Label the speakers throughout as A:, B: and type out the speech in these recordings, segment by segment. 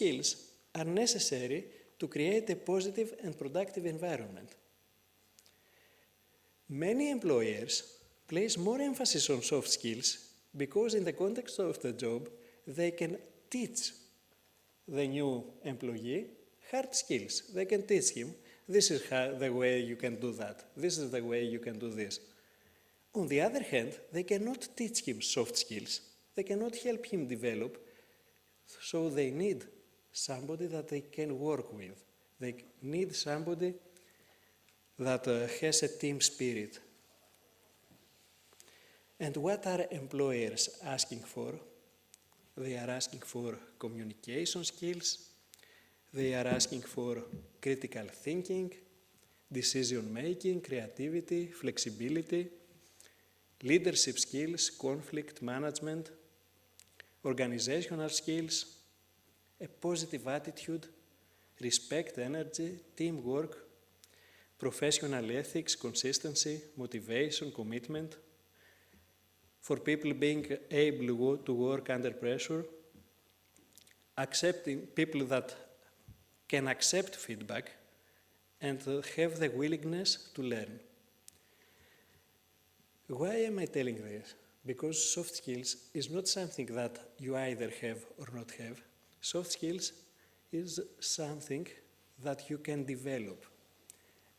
A: skills are necessary to create a positive and productive environment. Many employers place more emphasis on soft skills because in the context of the job, they can teach the new employee hard skills. They can teach him, this is the way you can do that. This is the way you can do this. On the other hand, they cannot teach him soft skills. They cannot help him develop, so they need somebody that they can work with. They need somebody that has a team spirit. And what are employers asking for? They are asking for communication skills. They are asking for critical thinking, decision-making, creativity, flexibility, leadership skills, conflict management, organizational skills, a positive attitude, respect, energy, teamwork, professional ethics, consistency, motivation, commitment, for people being able to work under pressure, accepting people that can accept feedback and have the willingness to learn. Why am I telling this? Because soft skills is not something that you either have or not have. Soft skills is something that you can develop.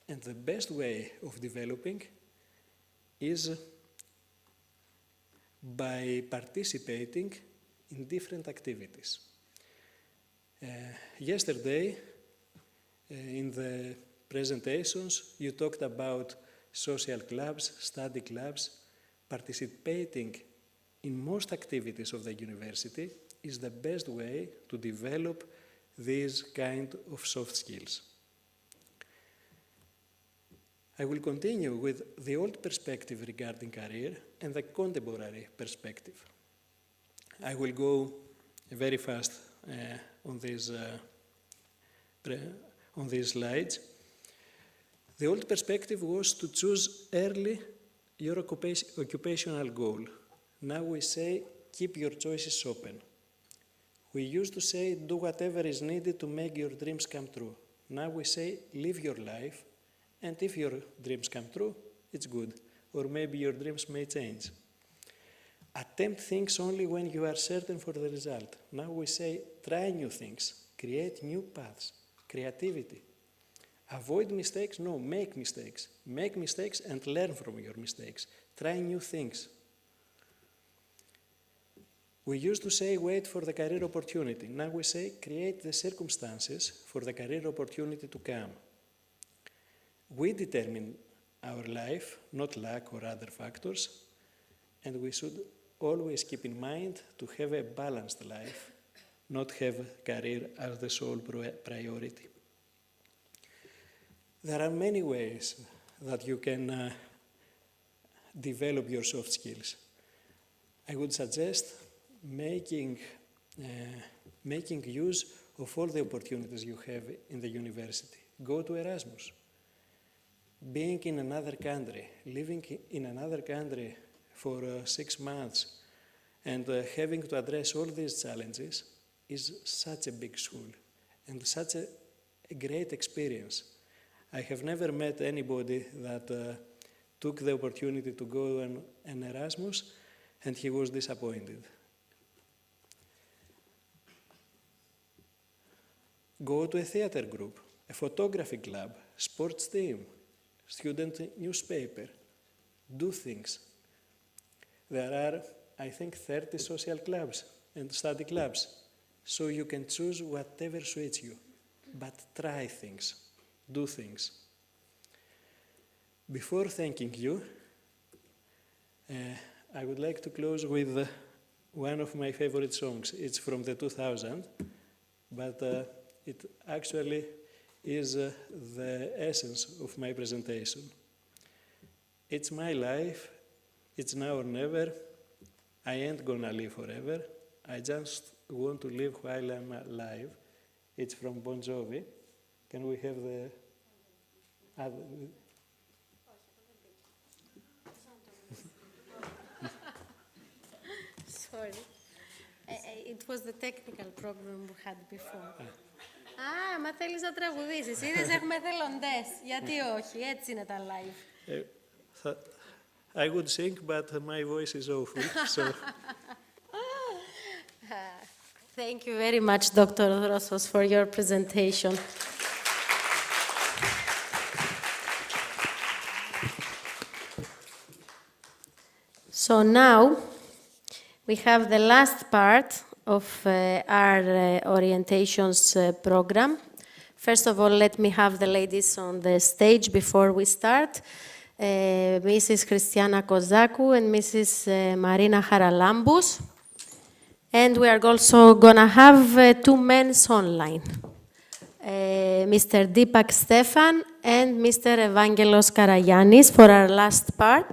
A: And the best way of developing is by participating in different activities. Yesterday, in the presentations, you talked about social clubs, study clubs. Participating in most activities of the university is the best way to develop these kind of soft skills. I will continue with the old perspective regarding career and the contemporary perspective. I will go very fast on these slides. The old perspective was to choose early your occupational goal. Now we say, keep your choices open. We used to say, do whatever is needed to make your dreams come true. Now we say, live your life, and if your dreams come true, it's good. Or maybe your dreams may change. Attempt things only when you are certain for the result. Now we say, try new things, create new paths, creativity. Avoid mistakes? No, make mistakes. Make mistakes and learn from your mistakes. Try new things. We used to say, wait for the career opportunity. Now we say, create the circumstances for the career opportunity to come. We determine our life, not luck or other factors, and we should always keep in mind to have a balanced life, not have career as the sole priority. There are many ways that you can develop your soft skills. I would suggest making use of all the opportunities you have in the university. Go to Erasmus. Being in another country, living in another country for 6 months and having to address all these challenges is such a big school and such a great experience. I have never met anybody that took the opportunity to go on an Erasmus and he was disappointed. Go to a theater group, a photography club, sports team, student newspaper. Do things. There are, I think, 30 social clubs and study clubs, so you can choose whatever suits you, but try things. Do things. Before thanking you, I would like to close with one of my favorite songs. It's from the 2000, but it actually is the essence of my presentation. It's my life, it's now or never. I ain't gonna live forever. I just want to live while I'm alive. It's from Bon Jovi. Can we have the other?
B: Sorry. It was the technical problem we had before. Μα θέλεις να τραγουδήσεις. Είδες, έχουμε εθελοντές. Γιατί όχι, έτσι είναι τα live.
A: I would sing, but my voice is awful, so...
B: Thank you very much, Dr. Drosos, for your presentation. So now, we have the last part of our orientations program. First of all, let me have the ladies on the stage before we start. Mrs. Christiana Kozakou and Mrs. Marina Haralambous. And we are also going to have two men online, Mr. Deepak Stefan and Mr. Evangelos Karagiannis for our last part.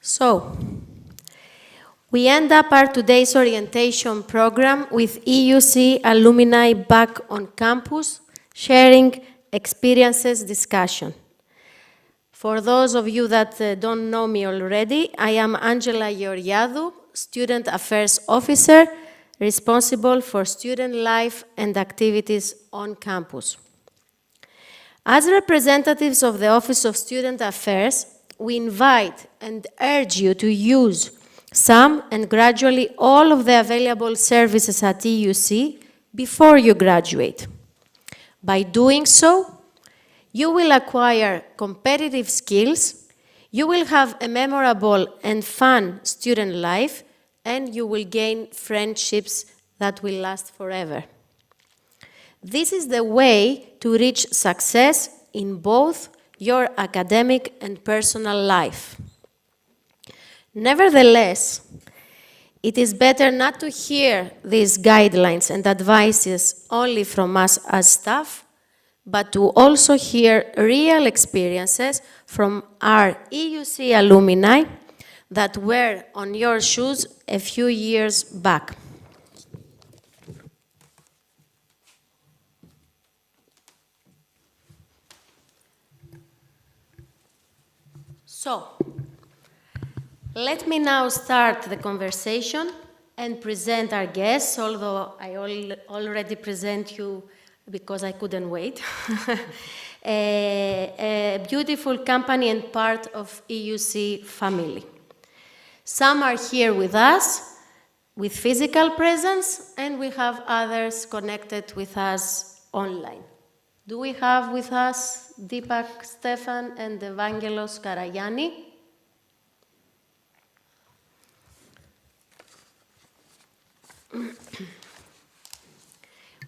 B: So, we end up our today's orientation program with EUC alumni back on campus, sharing experiences discussion. For those of you that don't know me already, I am Angela Georgiadou, Student Affairs Officer, responsible for student life and activities on campus. As representatives of the Office of Student Affairs, we invite and urge you to use some and gradually all of the available services at EUC before you graduate. By doing so, you will acquire competitive skills, you will have a memorable and fun student life, and you will gain friendships that will last forever. This is the way to reach success in both your academic and personal life. Nevertheless, it is better not to hear these guidelines and advices only from us as staff, but to also hear real experiences from our EUC alumni that were on your shoes a few years back. So, let me now start the conversation and present our guests, although I already present you because I couldn't wait. A beautiful company and part of EUC family. Some are here with us, with physical presence, and we have others connected with us online. Do we have with us Deepak Stefan and Evangelos Karagiannis?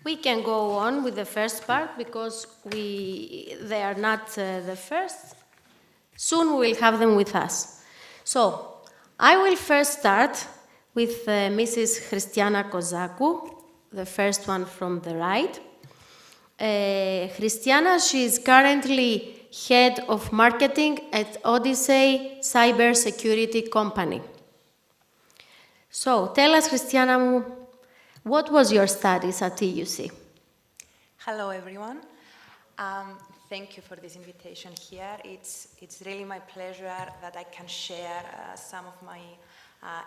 B: We can go on with the first part because they are not the first. Soon we will have them with us. So, I will first start with Mrs. Christiana Kozakou, the first one from the right. Christiana, she is currently head of marketing at Odyssey Cybersecurity Company. So, tell us, Christiana, what was your studies at EUC?
C: Hello, everyone. Thank you for this invitation here. It's really my pleasure that I can share some of my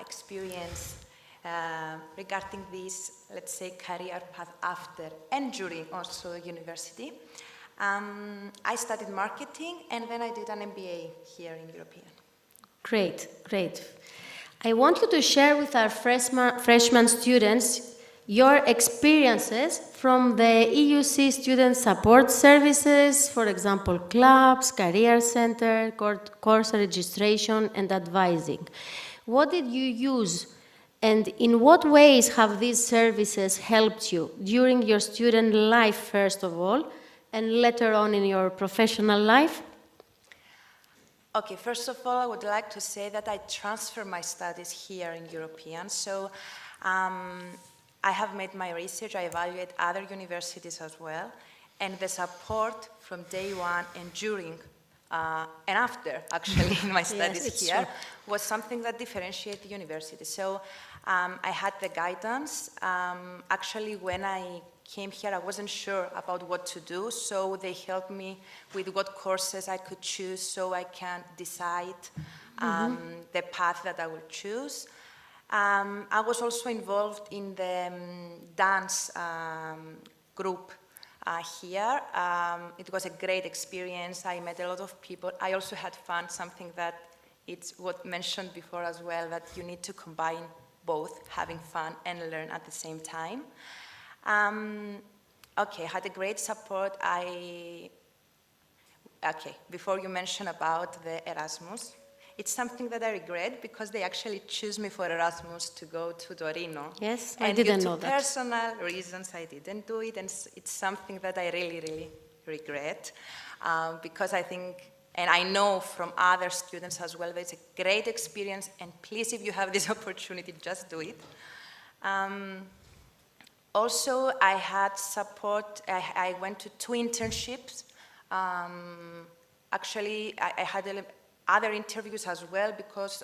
C: experience regarding this, let's say, career path after and during also university. I studied marketing and then I did an MBA here in European.
B: Great, great. I want you to share with our freshman students your experiences from the EUC student support services, for example, clubs, career center, course registration, and advising. What did you use, and in what ways have these services helped you during your student life, first of all, and later on in your professional life?
C: Okay, first of all, I would like to say that I transfer my studies here in European. So I have made my research, I evaluate other universities as well, and the support from day one and during and after, actually, in my studies here, was something that differentiated the university. So I had the guidance. Actually, when I came here, I wasn't sure about what to do, so they helped me with what courses I could choose so I can decide the path that I will choose. I was also involved in the dance group here. It was a great experience. I met a lot of people. I also had fun, something that it's what mentioned before as well, that you need to combine both, having fun and learn at the same time. Okay, had a great support. Before you mention about the Erasmus, it's something that I regret because they actually choose me for Erasmus to go to Torino.
B: Yes, I didn't know that.
C: And due to personal reasons, I didn't do it, and it's something that I really, really regret because I think, and I know from other students as well, that it's a great experience, and please, if you have this opportunity, just do it. Also, I had support. I went to 2 internships. Actually, I had other interviews as well because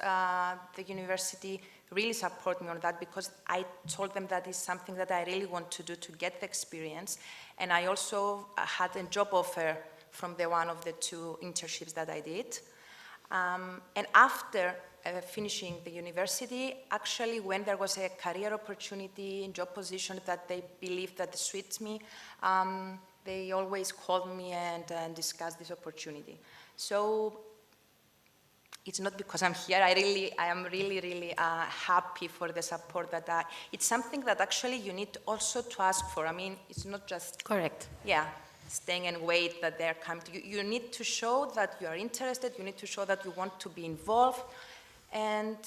C: the university really supported me on that because I told them that is something that I really want to do to get the experience. And I also had a job offer from one of the 2 internships that I did. And after finishing the university, actually when there was a career opportunity in job position that they believed that suits me, they always called me and discussed this opportunity. So it's not because I'm here. I am really, really happy for the support that it's something that actually you need also to ask for. I mean, it's not just...
B: Correct.
C: Yeah, staying and wait that they're coming to you. You need to show that you are interested. You need to show that you want to be involved and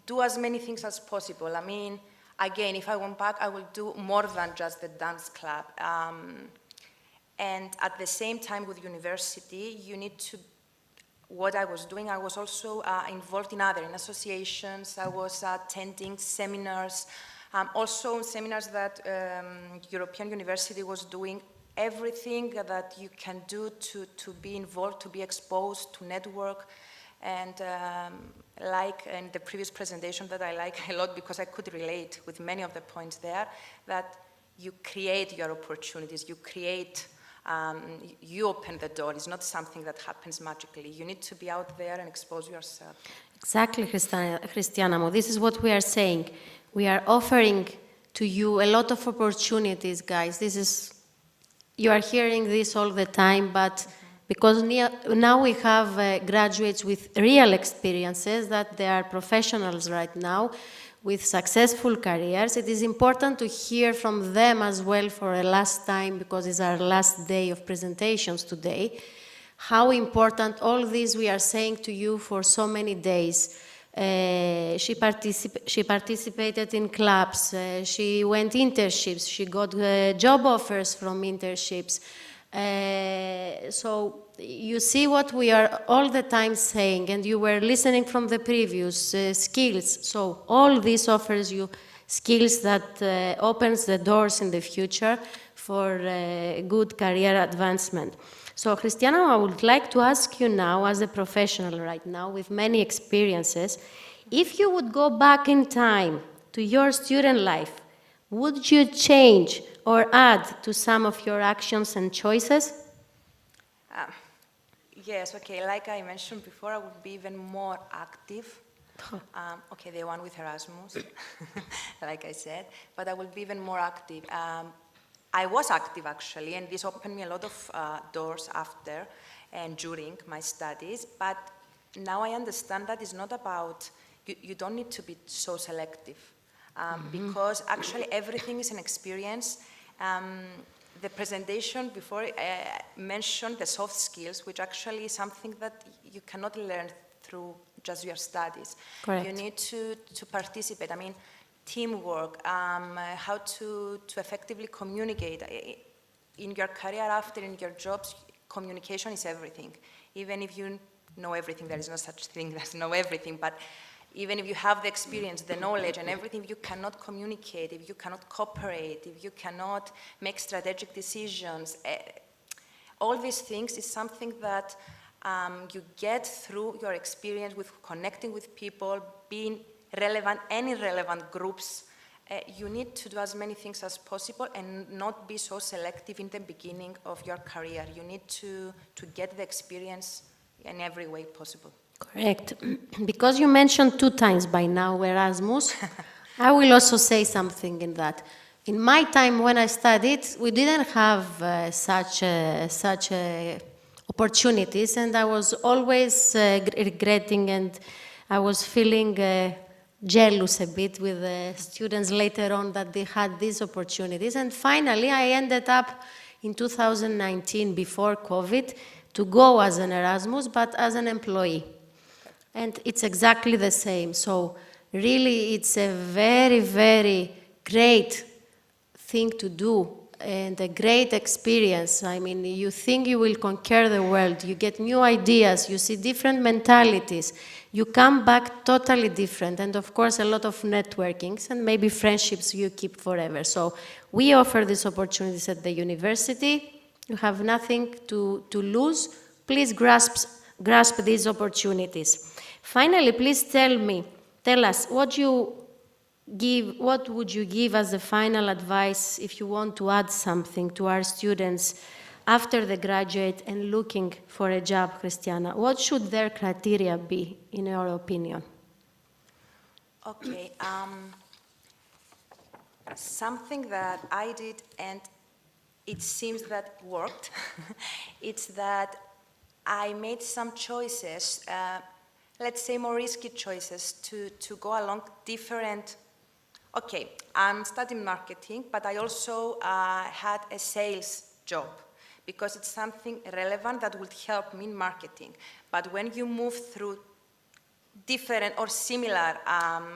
C: do as many things as possible. I mean, again, if I went back, I will do more than just the dance club. And at the same time with university, you need to... What I was doing, I was also involved in associations. I was attending seminars, also seminars that European University was doing, everything that you can do to be involved, to be exposed, to network. And like in the previous presentation that I like a lot because I could relate with many of the points there, that you create your opportunities, you create... you open the door. It's not something that happens magically. You need to be out there and expose yourself.
B: Exactly, Christiana. This is what we are saying. We are offering to you a lot of opportunities, guys. You are hearing this all the time, but because now we have graduates with real experiences, that they are professionals right now, with successful careers. It is important to hear from them as well for a last time, because it's our last day of presentations today, how important all this we are saying to you for so many days. She participated in clubs, she went internships, she got job offers from internships. So you see what we are all the time saying, and you were listening from the previous skills. So all this offers you skills that opens the doors in the future for good career advancement. So Christiana, I would like to ask you now, as a professional right now with many experiences, if you would go back in time to your student life, would you change or add to some of your actions and choices?
C: Yes, okay, like I mentioned before, I would be even more active. Okay, the one with Erasmus, like I said, but I will be even more active. I was active, actually, and this opened me a lot of doors after and during my studies, but now I understand that it's not about, you don't need to be so selective, because actually everything is an experience. The presentation before mentioned the soft skills, which actually is something that you cannot learn through just your studies.
B: Correct.
C: You need to participate. I mean, teamwork, how to effectively communicate. In your career after, in your jobs, communication is everything. Even if you know everything, there is no such thing as know everything, but even if you have the experience, the knowledge and everything, if you cannot communicate, if you cannot cooperate, if you cannot make strategic decisions, all these things is something that you get through your experience with connecting with people, being relevant and irrelevant groups, you need to do as many things as possible and not be so selective in the beginning of your career. You need to get the experience in every way possible.
B: Correct. Because you mentioned 2 times by now Erasmus, I will also say something in that. In my time when I studied, we didn't have such opportunities, and I was always regretting, and I was feeling jealous a bit with the students later on that they had these opportunities. And finally, I ended up in 2019, before COVID, to go as an Erasmus, but as an employee. And it's exactly the same. So really, it's a very, very great thing to do and a great experience. I mean, you think you will conquer the world, you get new ideas, you see different mentalities, you come back totally different, and of course a lot of networkings and maybe friendships you keep forever. So we offer these opportunities at the university. You have nothing to lose. Please grasp these opportunities. Finally, please tell us what would you give as the final advice if you want to add something to our students after they graduate and looking for a job, Christiana? What should their criteria be, in your opinion?
C: Okay, something that I did and it seems that worked, it's that I made some choices, let's say more risky choices, to go along different. Okay, I'm studying marketing, but I also had a sales job because it's something relevant that would help me in marketing. But when you move through different or similar,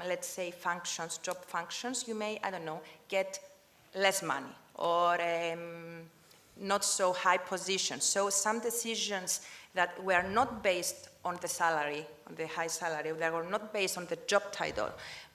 C: let's say, functions, job functions, you may, I don't know, get less money or not so high positions. So some decisions that were not based on the salary, on the high salary, they were not based on the job title,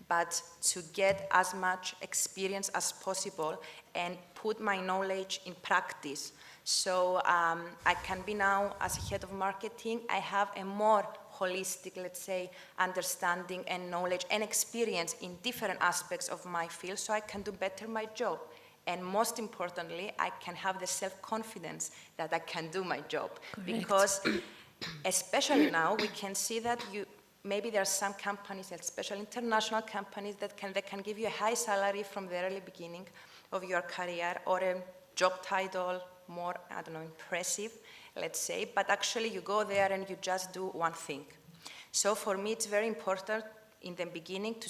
C: but to get as much experience as possible and put my knowledge in practice. So I can be now, as a head of marketing, I have a more holistic, let's say, understanding and knowledge and experience in different aspects of my field, so I can do better my job. And most importantly, I can have the self-confidence that I can do my job.
B: Correct.
C: Because especially now, we can see that maybe there are some companies, especially international companies, that can give you a high salary from the early beginning of your career, or a job title more, I don't know, impressive, let's say, but actually you go there and you just do one thing. So for me, it's very important in the beginning to,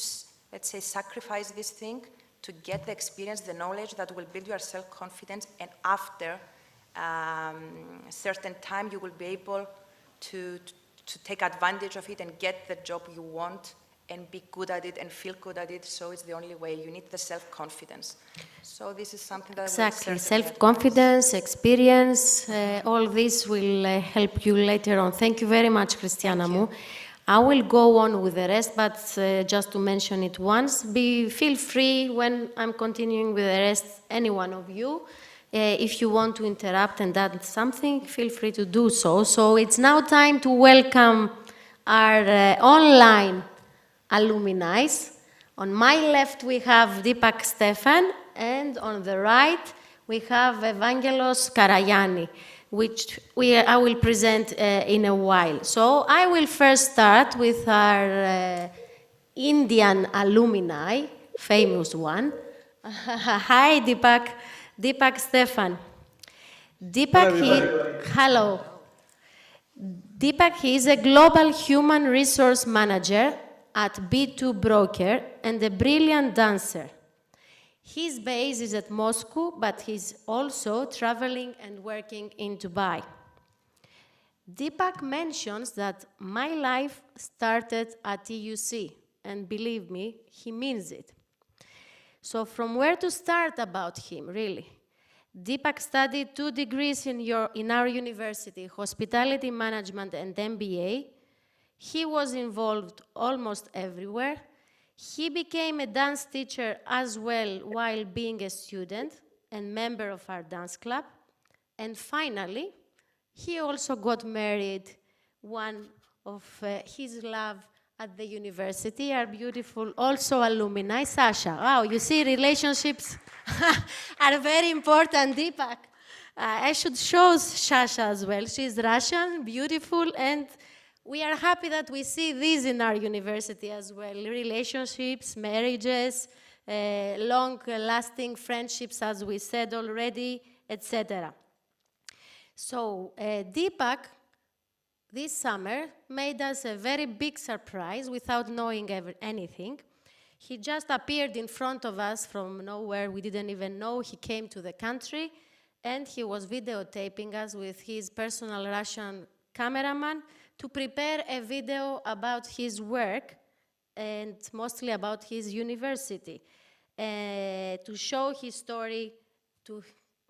C: let's say, sacrifice this thing to get the experience, the knowledge that will build your self-confidence, and after a certain time you will be able to take advantage of it and get the job you want and be good at it and feel good at it. So it's the only way. You need the self-confidence. So this is something that
B: exactly, self-confidence, experience, all this will help you later on. Thank you very much, Christiana Mu. I will go on with the rest, but just to mention it once, feel free when I'm continuing with the rest, any one of you. If you want to interrupt and add something, feel free to do so. So it's now time to welcome our online alumni. On my left, we have Deepak Stefan, and on the right, we have Evangelos Karayani, which I will present in a while. So I will first start with our Indian alumni, famous one. Hi, Deepak. Deepak Stefan. Hello. Deepak, he is a global human resource manager at B2 Broker and a brilliant dancer. His base is at Moscow, but he's also traveling and working in Dubai. Deepak mentions that my life started at EUC, and believe me, he means it. So from where to start about him, really? Deepak studied 2 degrees in our university, hospitality management and MBA. He was involved almost everywhere. He became a dance teacher as well while being a student and member of our dance club. And finally, he also got married, one of his love at the university are beautiful, also alumni. Sasha, wow, you see relationships are very important, Deepak. I should show Sasha as well. She's Russian, beautiful, and we are happy that we see this in our university as well. Relationships, marriages, long-lasting friendships, as we said already, etc. So Deepak, this summer, made us a very big surprise without knowing anything. He just appeared in front of us from nowhere. We didn't even know he came to the country, and he was videotaping us with his personal Russian cameraman to prepare a video about his work and mostly about his university, to show his story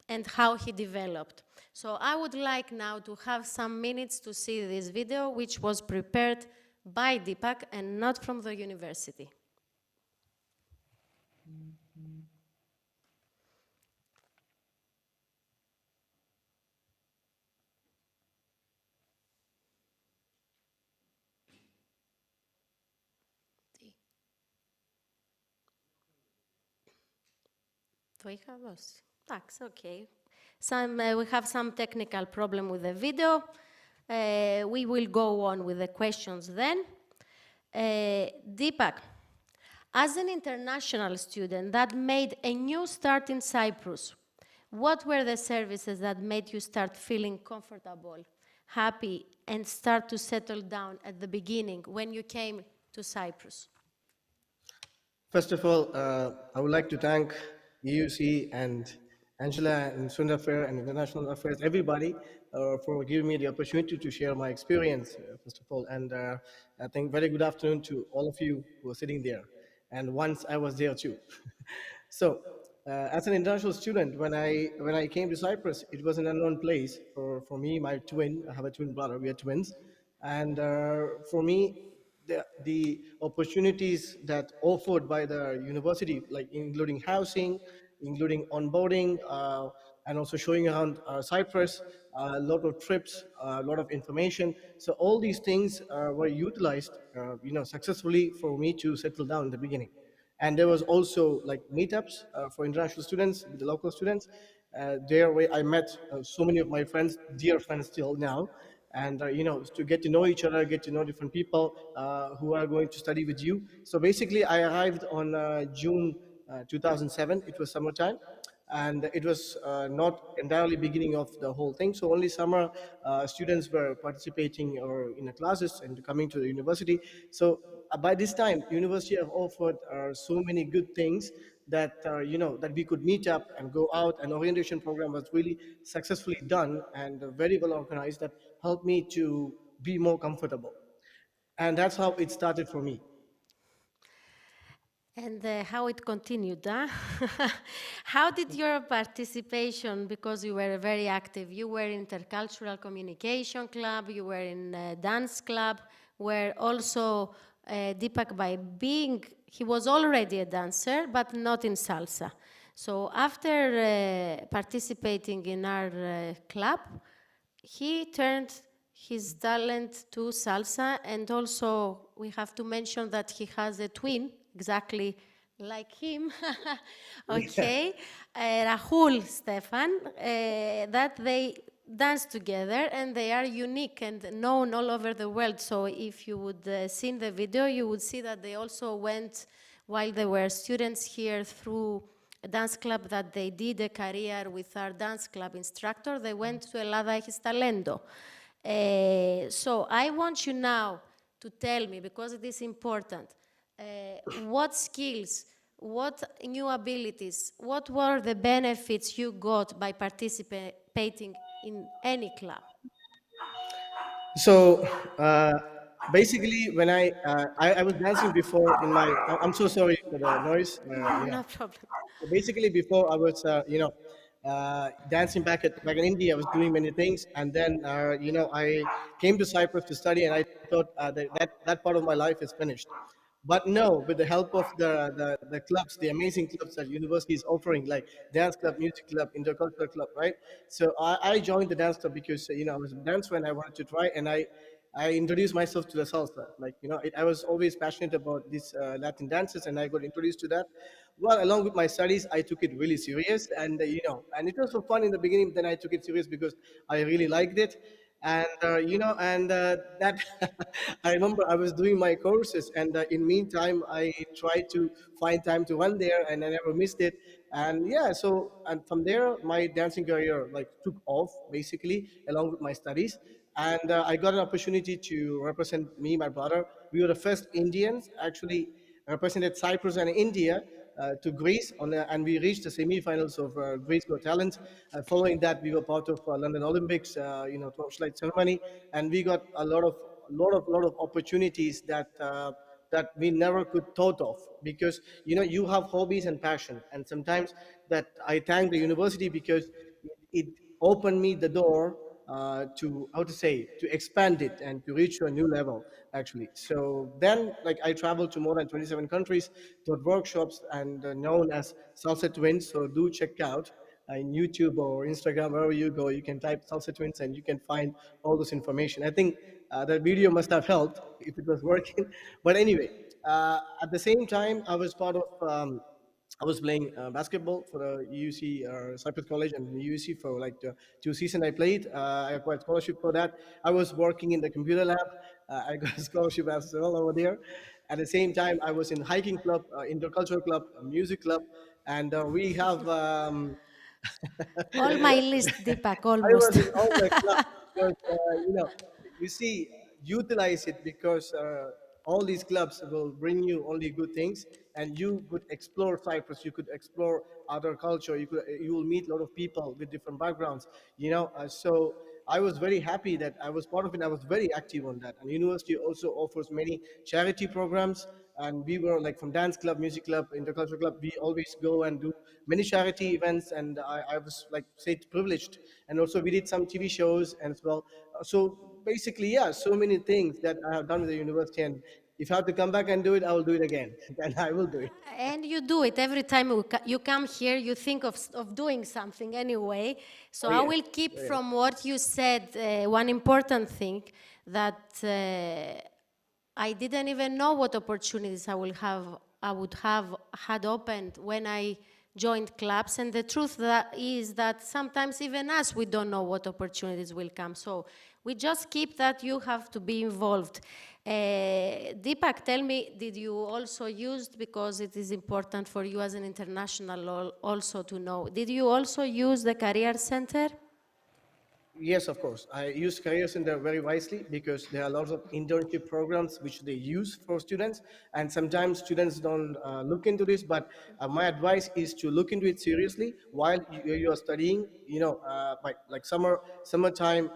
B: and how he developed. So I would like now to have some minutes to see this video, which was prepared by Deepak and not from the university. Το είχα δώσει. Εντάξει, okay. We have some technical problem with the video. We will go on with the questions then. Deepak, as an international student that made a new start in Cyprus, what were the services that made you start feeling comfortable, happy, and start to settle down at the beginning when you came to Cyprus?
D: First of all, I would like to thank EUC and Angela and Student Affairs and International Affairs, everybody, for giving me the opportunity to share my experience, first of all. And I think very good afternoon to all of you who are sitting there. And once I was there too. So, as an international student, when I came to Cyprus, it was an unknown place for me, my twin. I have a twin brother. We are twins, and for me, the opportunities that offered by the university, like including housing, including onboarding, and also showing around Cyprus, a lot of trips, a lot of information. So all these things were utilized, successfully for me to settle down in the beginning. And there was also like meetups for international students, with the local students. There where I met so many of my friends, dear friends still now, and to get to know each other, get to know different people who are going to study with you. So basically, I arrived on June 2007. It was summertime, and it was not entirely beginning of the whole thing. So only summer students were participating or in the classes and coming to the university. So by this time, university have offered so many good things that that we could meet up and go out. And orientation program was really successfully done and very well organized. That helped me to be more comfortable, and that's how it started for me.
B: And how it continued, huh? How did your participation, because you were very active, you were in intercultural communication club, you were in dance club, where also Deepak, by being, he was already a dancer, but not in salsa. So after participating in our club, he turned his talent to salsa, and also we have to mention that he has a twin, exactly like him, okay, Rahul Stefan, that they dance together, and they are unique and known all over the world. So if you would see in the video, you would see that they also went, while they were students here, through a dance club that they did a career with our dance club instructor. They went to Elada Έχεις Talento. So I want you now to tell me, because it is important, what skills, what new abilities, what were the benefits you got by participating in any club?
D: So basically, when I was dancing before in my, I'm so sorry for the noise. Yeah.
B: No problem.
D: So basically, before I was, dancing back in India, I was doing many things, and then I came to Cyprus to study, and I thought that part of my life is finished. But no, with the help of the clubs, the amazing clubs that university is offering, like dance club, music club, intercultural club, right? So I joined the dance club because I was a dancer and I wanted to try, and I introduced myself to the salsa. Like, I was always passionate about these Latin dances, and I got introduced to that. Well, along with my studies, I took it really serious, and and it was for fun in the beginning. Then I took it serious because I really liked it, and that I remember I was doing my courses, and in meantime, I tried to find time to run there, and I never missed it. And yeah, so and from there, my dancing career like took off basically along with my studies, and I got an opportunity to represent me, my brother. We were the first Indians actually represented Cyprus and India to Greece, and we reached the semi-finals of Greece Got Talent. Following that, we were part of London Olympics, torchlight ceremony, and we got a lot of opportunities that we never could thought of, because you have hobbies and passion, and sometimes that I thank the university because it opened me the door to, how to say, to expand it and to reach to a new level actually. So then, like, I traveled to more than 27 countries, taught workshops, and known as Salsa Twins. So do check out in YouTube or Instagram, wherever you go, you can type Salsa Twins and you can find all this information. I think that video must have helped if it was working. But anyway, at the same time, I was part of I was playing basketball for the EUC Cyprus College and the EUC for like the 2 seasons I played. I acquired scholarship for that. I was working in the computer lab. I got a scholarship as well over there. At the same time, I was in hiking club, intercultural club, a music club, and we have.
B: All my list, Deepak,
D: I was
B: almost.
D: in all the clubs because you see, utilize it because all these clubs will bring you only good things, and you could explore Cyprus. You could explore other culture. You will meet a lot of people with different backgrounds. So I was very happy that I was part of it. I was very active on that. And university also offers many charity programs. And we were like from dance club, music club, intercultural club. We always go and do many charity events. And I was like, say, privileged. And also we did some TV shows as well. So basically, yeah, so many things that I have done with the university. And if I have to come back and do it, I will do it again. And I will do it.
B: And you do it every time you come here, you think of doing something anyway. So
D: Oh,
B: I
D: yes.
B: will keep
D: Oh, yes.
B: from what you said one important thing that I didn't even know what opportunities I would have had opened when I joined clubs. And the truth is that sometimes even us, we don't know what opportunities will come. So we just keep that you have to be involved. Deepak, tell me, did you also use, because it is important for you as an international also to know, did you also use the Career Center?
D: Yes, of course. I use Career Center very wisely because there are lots of internship programs which they use for students, and sometimes students don't look into this. But my advice is to look into it seriously while you are studying. Like summertime.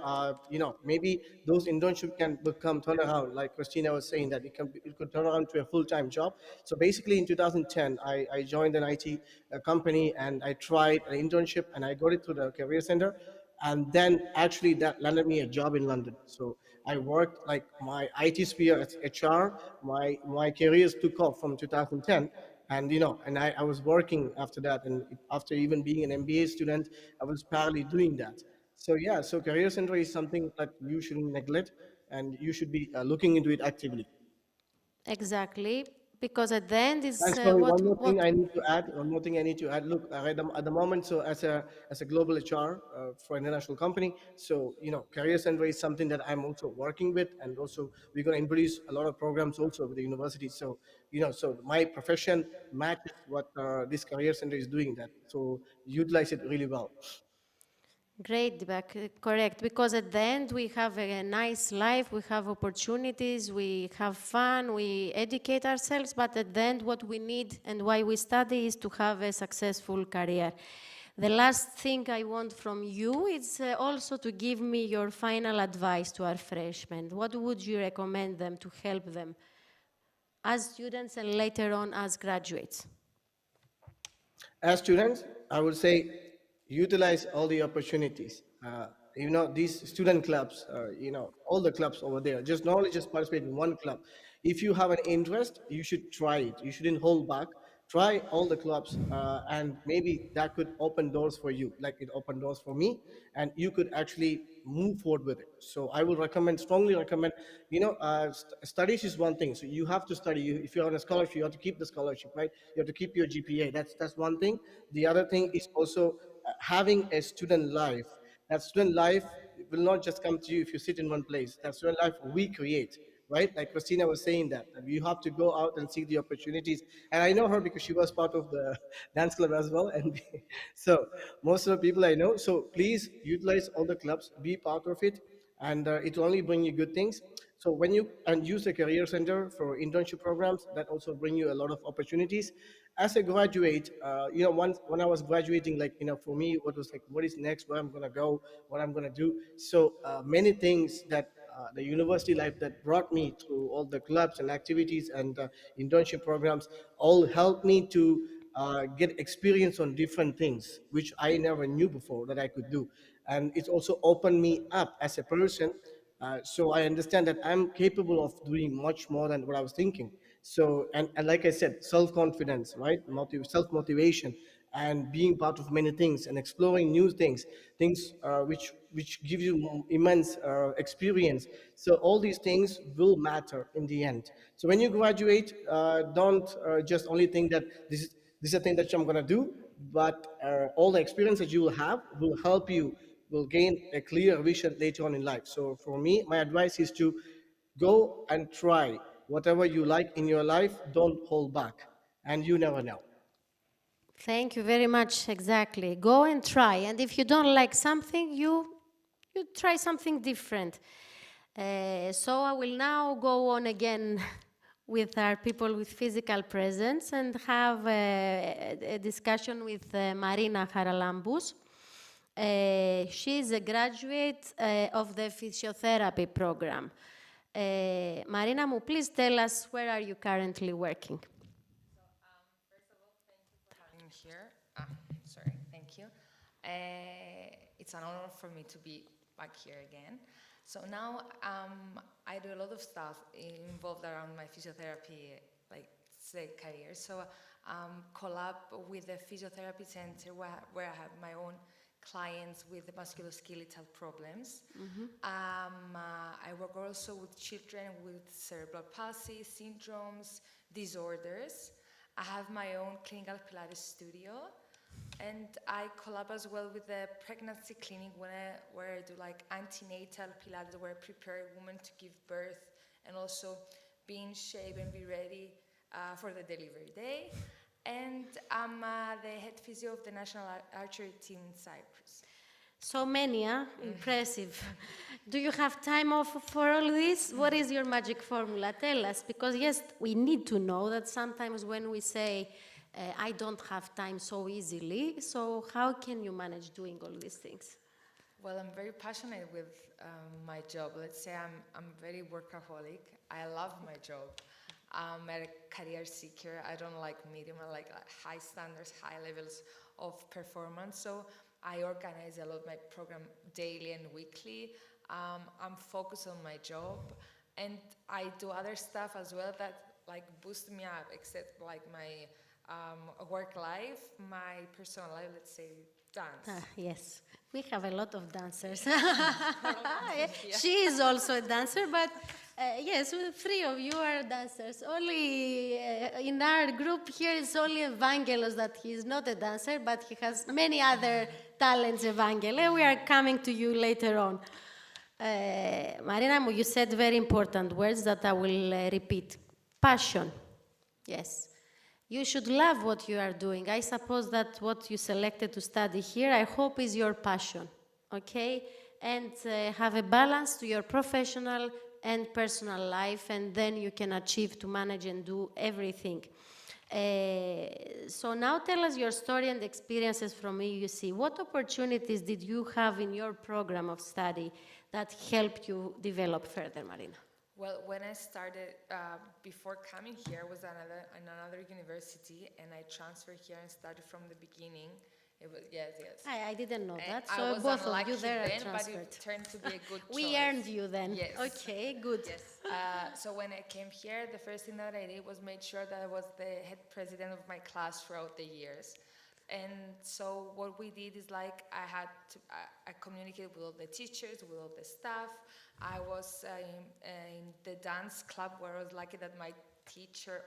D: Maybe those internship can become turn around. Like Christina was saying, that it could turn around to a full-time job. So basically, in 2010, I joined an IT company, and I tried an internship, and I got it through the Career Center, and then actually that landed me a job in London. So I worked like my IT sphere as HR. My careers took off from 2010, and I was working after that, and after even being an MBA student, I was parallelly doing that. So yeah, so career center is something that you shouldn't neglect, and you should be looking into it actively.
B: Exactly, because at the end is
D: And sorry,
B: what
D: one more thing
B: what
D: I need to add. One more thing I need to add. Look, at the moment, so as a global HR for an international company, so Career Center is something that I'm also working with, and also we're going to introduce a lot of programs also with the university. So so my profession matches what this Career Center is doing. That so utilize it really well.
B: Great, Deepak, correct. Because at the end we have a nice life, we have opportunities, we have fun, we educate ourselves, but at the end what we need and why we study is to have a successful career. The last thing I want from you is also to give me your final advice to our freshmen. What would you recommend them to help them as students and later on as graduates?
D: As students, I would say utilize all the opportunities. These student clubs, all the clubs over there. Just not only just participate in one club. If you have an interest, you should try it. You shouldn't hold back. try all the clubs, and maybe that could open doors for you, like it opened doors for me, and you could actually move forward with it. So I will recommend, strongly recommend, studies is one thing. So you have to study. If you're on a scholarship, you have to keep the scholarship, right? You have to keep your GPA. That's one thing. The other thing is also having a student life. That student life will not just come to you if you sit in one place. That student life we create, right? Like Christina was saying, that you have to go out and seek the opportunities. And I know her because she was part of the dance club as well. And so most of the people I know. So please utilize all the clubs, be part of it, and it will only bring you good things. So when you and use the career center for internship programs, that also bring you a lot of opportunities. As a graduate, once when I was graduating, like, for me, what was like, what is next, where I'm gonna go, what I'm gonna do. So many things that the university life that brought me through all the clubs and activities and internship programs all helped me to get experience on different things which I never knew before that I could do. And it's also opened me up as a person. So I understand that I'm capable of doing much more than what I was thinking. So, and like I said, self-confidence, right? Self-motivation, and being part of many things and exploring new things which give you immense experience. So all these things will matter in the end. So when you graduate, don't just only think that this is a thing that I'm gonna do, but all the experience that you will have will help you, will gain a clear vision later on in life. So for me, my advice is to go and try whatever you like in your life. Don't hold back, and you never know.
B: Thank you very much. Exactly. Go and try. And if you don't like something, you try something different. So I will now go on again with our people with physical presence and have a discussion with Marina Haralambous. She is a graduate of the physiotherapy program. Marina, please tell us, where are you currently working?
E: I'm here. Sorry, thank you. It's an honor for me to be back here again. So now I do a lot of stuff involved around my physiotherapy, like say, career. So collab with the physiotherapy center where I have my own clients with musculoskeletal problems. I work also with children with cerebral palsy, syndromes, disorders. I have my own clinical Pilates studio, and I collab as well with the pregnancy clinic where I do like antenatal Pilates, where I prepare women to give birth and also be in shape and be ready for the delivery day. And I'm the head physio of the national archery team in Cyprus.
B: So many, huh? Impressive. Do you have time off for all this? What is your magic formula? Tell us, because yes, we need to know that sometimes when we say, I don't have time so easily, so how can you manage doing all these things?
E: Well, I'm very passionate with my job. Let's say I'm very workaholic. I love my job. I'm a career seeker. I don't like medium. I like high standards, high levels of performance. So I organize a lot of my program daily and weekly. I'm focused on my job, and I do other stuff as well that like boost me up, except like my work life, my personal life, let's say dance.
B: Yes, we have a lot of dancers. She is also a dancer, but yes, three of you are dancers. Only in our group here is only Evangelos that he is not a dancer, but he has many other talents, Evangelo. We are coming to you later on. Marina, you said very important words that I will repeat. Passion. Yes. You should love what you are doing. I suppose that what you selected to study here, I hope, is your passion, okay? And have a balance to your professional and personal life, and then you can achieve to manage and do everything. So now tell us your story and experiences from EUC. What opportunities did you have in your program of study that helped you develop further, Marina?
E: Well, when I started, before coming here, I was in another university, and I transferred here and started from the beginning. Yes, yes.
B: I didn't know that.
E: I
B: So
E: was
B: both of
E: unlucky
B: you there are
E: then, but
B: transferred.
E: it turned to be a good choice.
B: We earned you then.
E: Yes.
B: Okay, good.
E: Yes. So when I came here, the first thing that I did was make sure that I was the head president of my class throughout the years. And so what we did is like I communicated with all the teachers, with all the staff. I was in the dance club where I was lucky that my teacher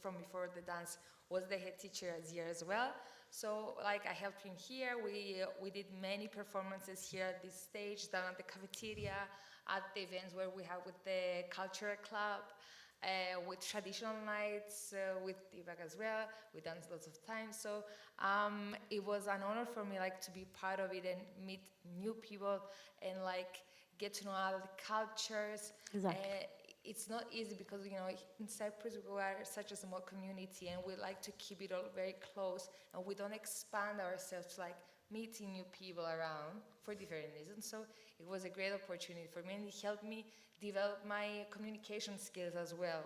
E: from before the dance was the head teacher as well. So like I helped him here. We did many performances here at this stage, down at the cafeteria, at the events where we have with the cultural club. With traditional nights, with Ivak as well, we danced lots of times. So it was an honor for me, like, to be part of it and meet new people and like get to know other cultures.
B: Exactly.
E: It's not easy because, you know, in Cyprus we are such a small community and we like to keep it all very close and we don't expand ourselves to like meeting new people around for different reasons. So it was a great opportunity for me and it helped me develop my communication skills as well.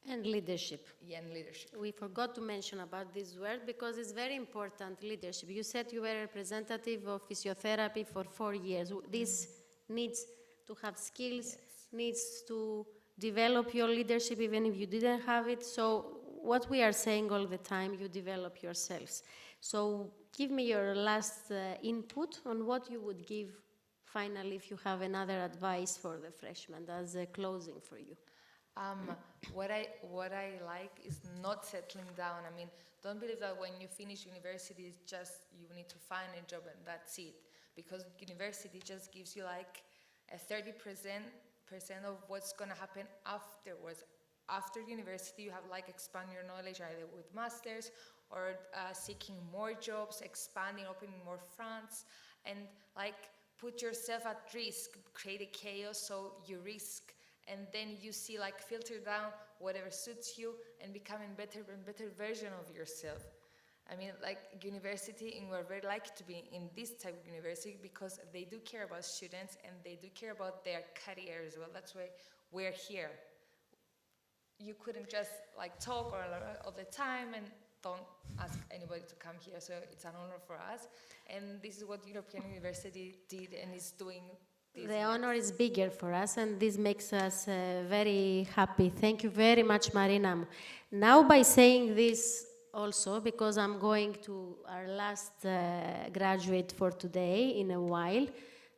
B: And leadership.
E: Yeah, and leadership.
B: We forgot to mention about this word because it's very important, leadership. You said you were a representative of physiotherapy for 4 years. This needs to have skills, needs to develop your leadership even if you didn't have it. So what we are saying all the time, you develop yourselves. So give me your last input on what you would give finally if you have another advice for the freshmen as a closing for you.
E: What I like is not settling down. I mean, don't believe that when you finish university, it's just you need to find a job and that's it. Because university just gives you like a 30% of what's going to happen afterwards. After university, you have like expand your knowledge either with masters or seeking more jobs, expanding, opening more fronts, and like put yourself at risk, create a chaos so you risk, and then you see like filter down whatever suits you and becoming better and better version of yourself. I mean, like university, and we're very lucky to be in this type of university because they do care about students and they do care about their career as well. That's why we're here. You couldn't just like talk all the time and don't ask anybody to come here. So it's an honor for us. And this is what European University did and is doing.
B: The honor is bigger for us, and this makes us very happy. Thank you very much, Marina. Now, by saying this also, because I'm going to our last graduate for today in a while,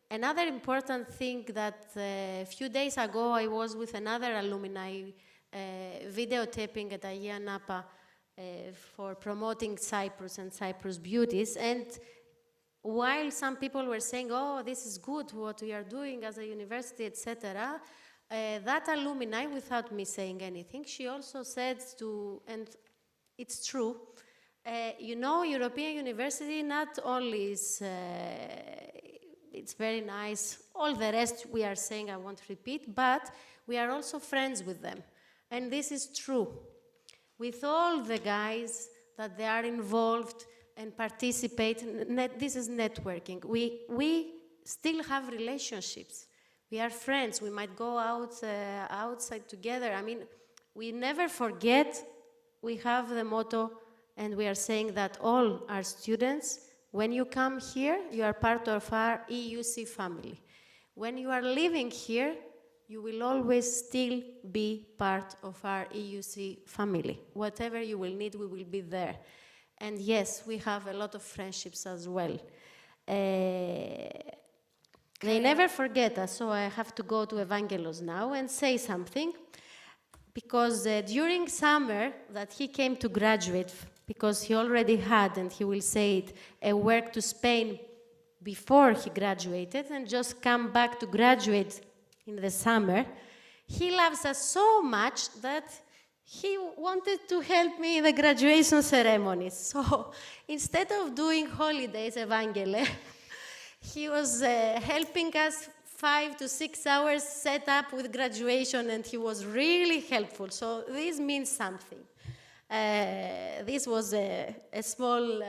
B: another important thing that a few days ago I was with another alumni videotaping at Agia Napa for promoting Cyprus and Cyprus beauties, and while some people were saying, oh, this is good, what we are doing as a university, etc., that alumni, without me saying anything, she also said to, and it's true, you know, European University not only is, it's very nice, all the rest we are saying, I won't repeat, but we are also friends with them. And this is true. With all the guys that they are involved and participate, this is networking. We still have relationships. We are friends. We might go out outside together. I mean, we never forget. We have the motto, and we are saying that all our students, when you come here, you are part of our EUC family. When you are living here, you will always still be part of our EUC family. Whatever you will need, we will be there. And yes, we have a lot of friendships as well. They never forget us, so I have to go to Evangelos now and say something. Because during summer that he came to graduate, because he already had, and he will say it, a work to Spain before he graduated and just come back to graduate in the summer, he loves us so much that he wanted to help me in the graduation ceremonies. So instead of doing holidays, Evangele, he was helping us 5 to 6 hours set up with graduation, and he was really helpful. So this means something. This was a small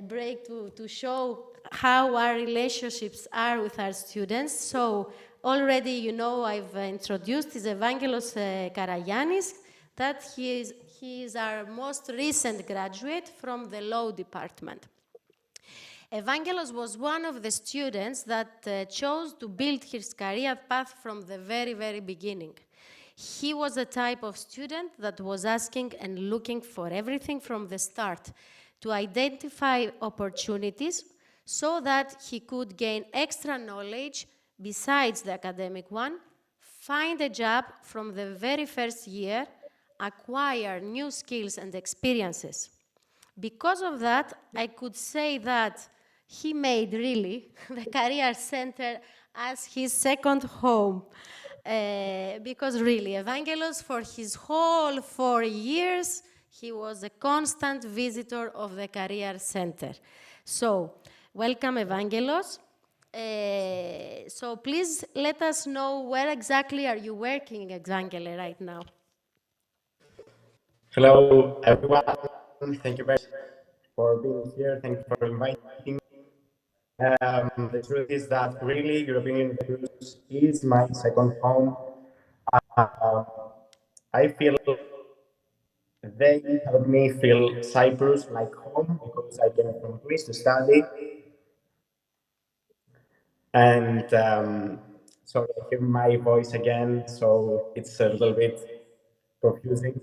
B: break to show how our relationships are with our students. So already, you know, I've introduced is Evangelos Karagiannis, that he is our most recent graduate from the law department. Evangelos was one of the students that chose to build his career path from the very, very beginning. He was a type of student that was asking and looking for everything from the start to identify opportunities so that he could gain extra knowledge besides the academic one, find a job from the very first year, acquire new skills and experiences. Because of that, I could say that he made really the Career Center as his second home. Because really, Evangelos, for his whole 4 years, he was a constant visitor of the Career Center. So, welcome, Evangelos. So please let us know where exactly are you working, Evangele, right now?
F: Hello, everyone. Thank you very much for being here. Thank you for inviting me. The truth is that really European University is my second home. Um, I feel they help me feel Cyprus like home because I came from Greece to study. And sorry, I hear my voice again, so it's a little bit confusing.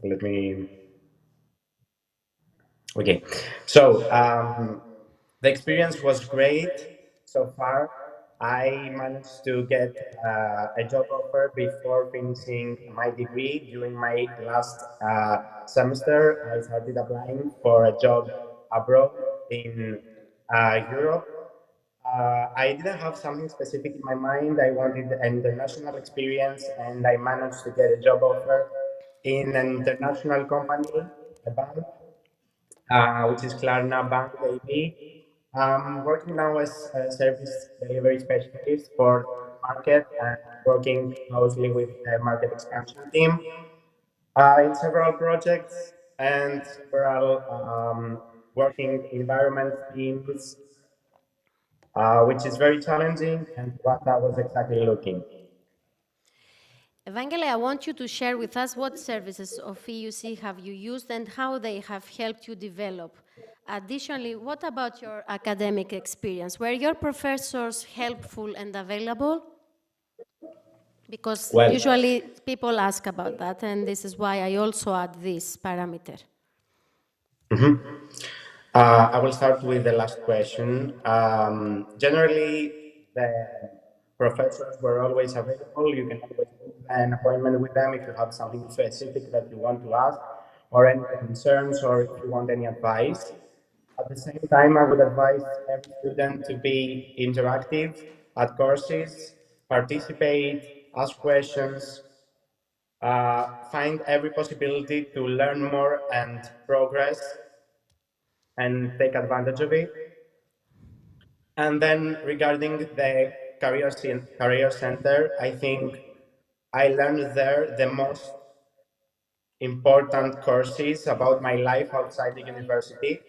F: Let me. Okay, so the experience was great so far. I managed to get a job offer before finishing my degree. During my last semester, I started applying for a job abroad in Europe. I didn't have something specific in my mind. I wanted an international experience, and I managed to get a job offer in an international company, a bank, which is Klarna Bank AB. I'm working now as a service delivery specialist for the market and working closely with the market expansion team in several projects and several working environment teams, which is very challenging and what I was exactly looking.
B: Evangele, I want you to share with us what services of EUC have you used and how they have helped you develop. Additionally, what about your academic experience? Were your professors helpful and available? Because
F: Well,
B: usually people ask about that, and this is why I also add this parameter.
F: I will start with the last question. Generally, the professors were always available. You can always book an appointment with them if you have something specific that you want to ask, or any concerns, or if you want any advice. At the same time, I would advise every student to be interactive at courses, participate, ask questions, find every possibility to learn more and progress and take advantage of it. And then regarding the career center, I think I learned there the most important courses about my life outside the university.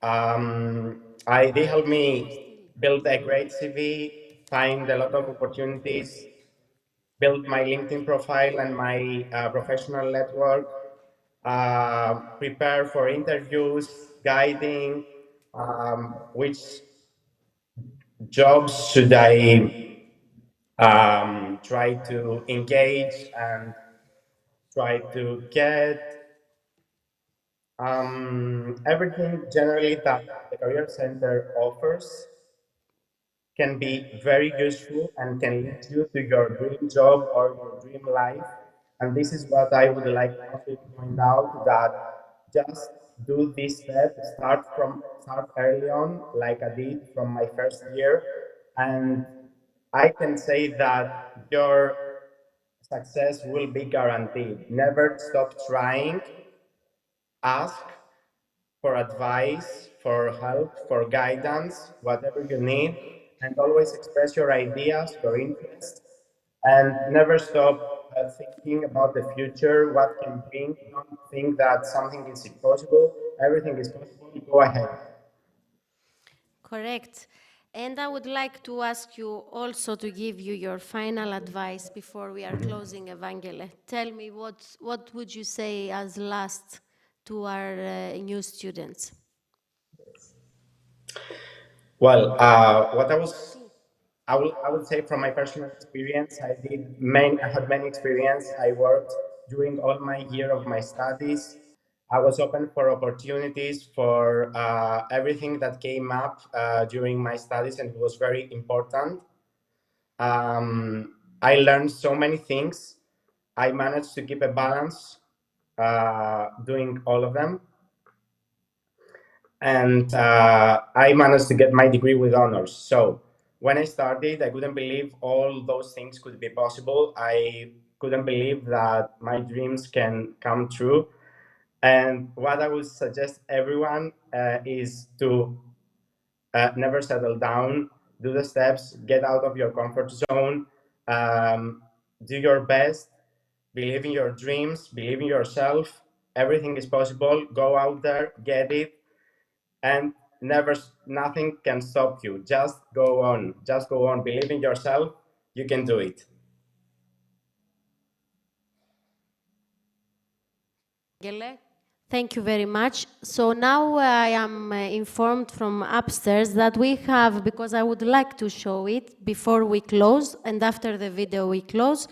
F: They helped me build a great CV, find a lot of opportunities, build my LinkedIn profile and my professional network, prepare for interviews, guiding, which jobs should I try to engage and try to get. Everything generally that the Career Center offers can be very useful and can lead you to your dream job or your dream life. And this is what I would like mostly to point out, that just do this step, start early on, like I did from my first year. And I can say that your success will be guaranteed. Never stop trying, ask for advice, for help, for guidance, whatever you need, and always express your ideas, your interests, and never stop thinking about the future, what can bring. Don't think that something is impossible. Everything is possible. Go ahead.
B: Correct. And I would like to ask you also to give you your final advice before we are closing, Evangele. Tell me what would you say as last to our new students?
F: Well, what I would say from my personal experience, I had many experience. I worked during all my year of my studies. I was open for opportunities for everything that came up during my studies, and it was very important. I learned so many things. I managed to keep a balance doing all of them. And I managed to get my degree with honors. So when I started, I couldn't believe all those things could be possible. I couldn't believe that my dreams can come true. And what I would suggest everyone is to never settle down, do the steps, get out of your comfort zone, do your best, believe in your dreams, believe in yourself. Everything is possible. Go out there, get it, and nothing can stop you. Just go on. Just go on. Believe in yourself. You can do it.
B: Thank you very much. So now I am informed from upstairs that we have, because I would like to show it before we close, and after the video we close,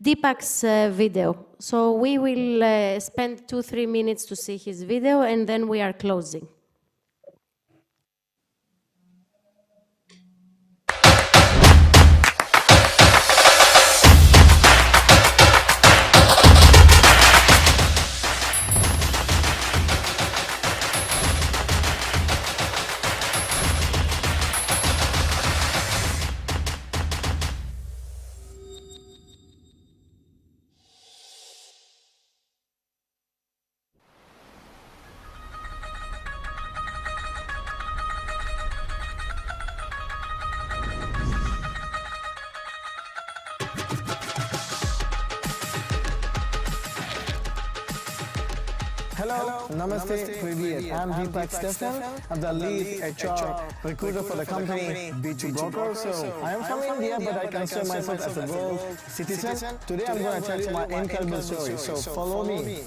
B: Deepak's video. So we will spend 2-3 minutes to see his video, and then we are closing.
G: Hello, Namaste, Privyet. I'm Deepak Stefan. I'm the lead HR recruiter for the company B2 Broker. So I am from India, but I consider myself as a world citizen. Today I'm going to tell you my incredible story. So follow me.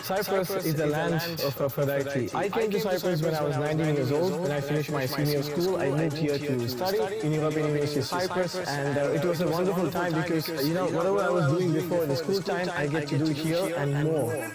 G: Cyprus is the land of Aphrodite. I came to Cyprus when I was 19 years old. When I finished my senior school, I moved here to study in European University of Cyprus, and it was a wonderful time because, you know, whatever I was doing before in the school time, I get to do here and more.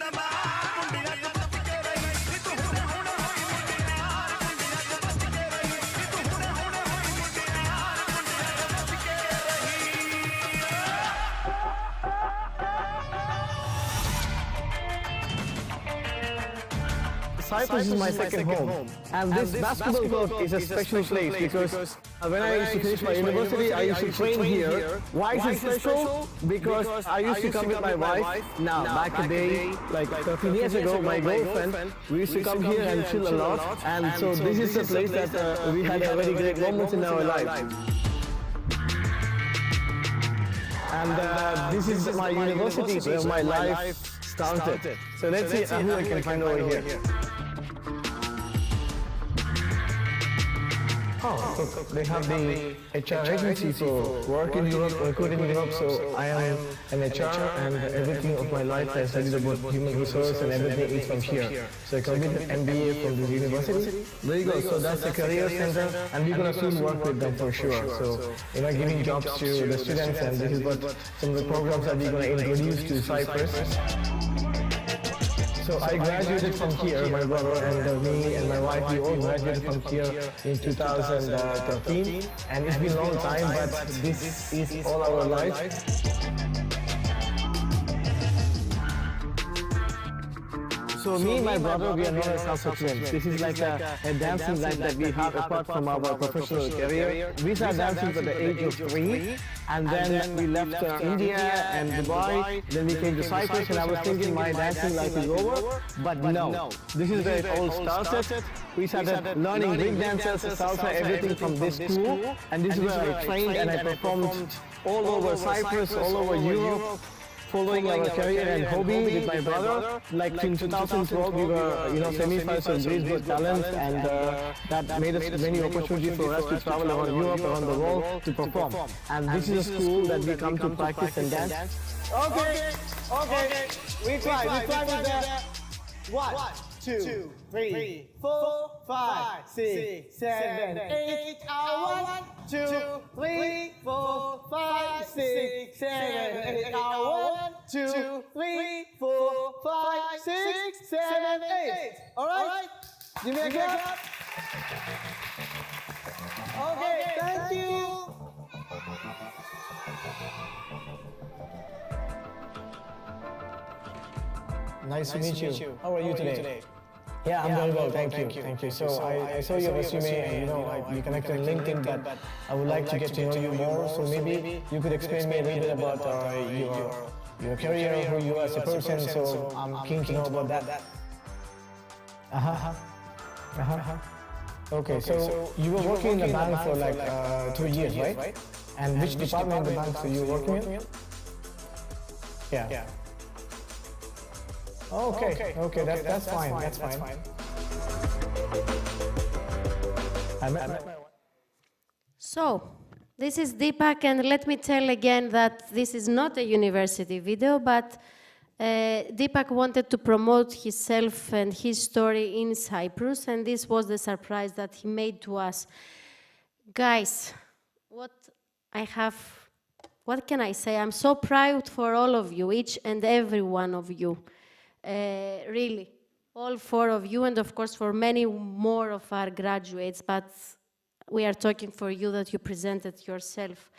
G: Cyprus is my second home, and this basketball court is a special place because when I used to finish my university, I used to train here. Why is it special? Because I used to come with my wife. Now, back a day, like 13 years ago, my girlfriend, we used to come here and chill a lot, and so this is a place that we had a very great moments in our lives. And this is my university where my life started. So let's see who I can find over here. Oh, so they have the HR agency for work in Europe, recruiting in Europe, so I am an HR and everything of my life I studied about human resource and everything is from here. So I completed MBA from this university. There you go, so that's the career center and we're going to soon work with them for sure. So, you know, giving jobs to the students, and this is what some of the programs that we're going to introduce to Cyprus. So I graduated from here, my brother and me and my wife, we all graduated from here in 2013. And it's been a long time, but this is all our life. So me and my brother, we are known as salsa twins. This is like a dancing life that we have apart from our professional career. We started dancing at the age of 3, and then we left India and Dubai. Then we came to Cyprus, and I was thinking my dancing life is over, but no. This is where it all started. We started learning break dances, salsa, everything from this school, and this is where I trained and I performed all over Cyprus, all over Europe. following our career and hobby with my brother. Like in 2012, we were, semi-finals of Greece Got Talent, and that made us many opportunities for us to travel around Europe, around the world to perform. And this is a school that we come to practice and dance. Okay. We try with that. 1, 2, 3, 4, 5, 6, 7, 8. 1, 2, 3, 4, 5, 6, 7, 8. 1, 2, 3, 4, 5, 6, 7, 8. All right? Give me a clap. Okay, thank you. Nice to meet you. How are you today? Yeah, I'm very well, thank you. So I saw your resume and we connected on LinkedIn, but I would like to get to know you more. So maybe you could explain me a little bit about your career, who you are as a person. So I'm keen to know about that. Okay, so you were working in the bank for like 2 years, right? And which department in the bank were you working in? Yeah. Okay, that's fine.
B: So, this is Deepak, and let me tell again that this is not a university video, but Deepak wanted to promote himself and his story in Cyprus, and this was the surprise that he made to us. Guys, what can I say? I'm so proud for all of you, each and every one of you. Really, all 4 of you, and of course for many more of our graduates, but we are talking for you that you presented yourself.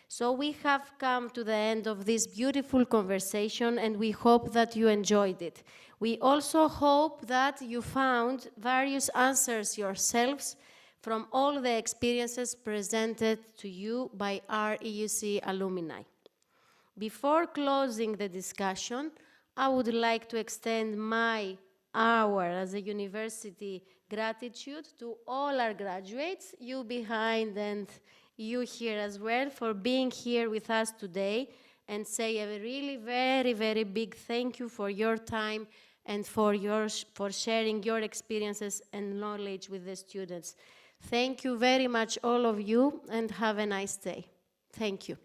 B: So we have come to the end of this beautiful conversation, and we hope that you enjoyed it. We also hope that you found various answers yourselves from all the experiences presented to you by our EUC alumni. Before closing the discussion, I would like to extend our as a university gratitude to all our graduates, you behind and you here as well, for being here with us today, and say a really very, very big thank you for your time and for sharing your experiences and knowledge with the students. Thank you very much, all of you, and have a nice day. Thank you.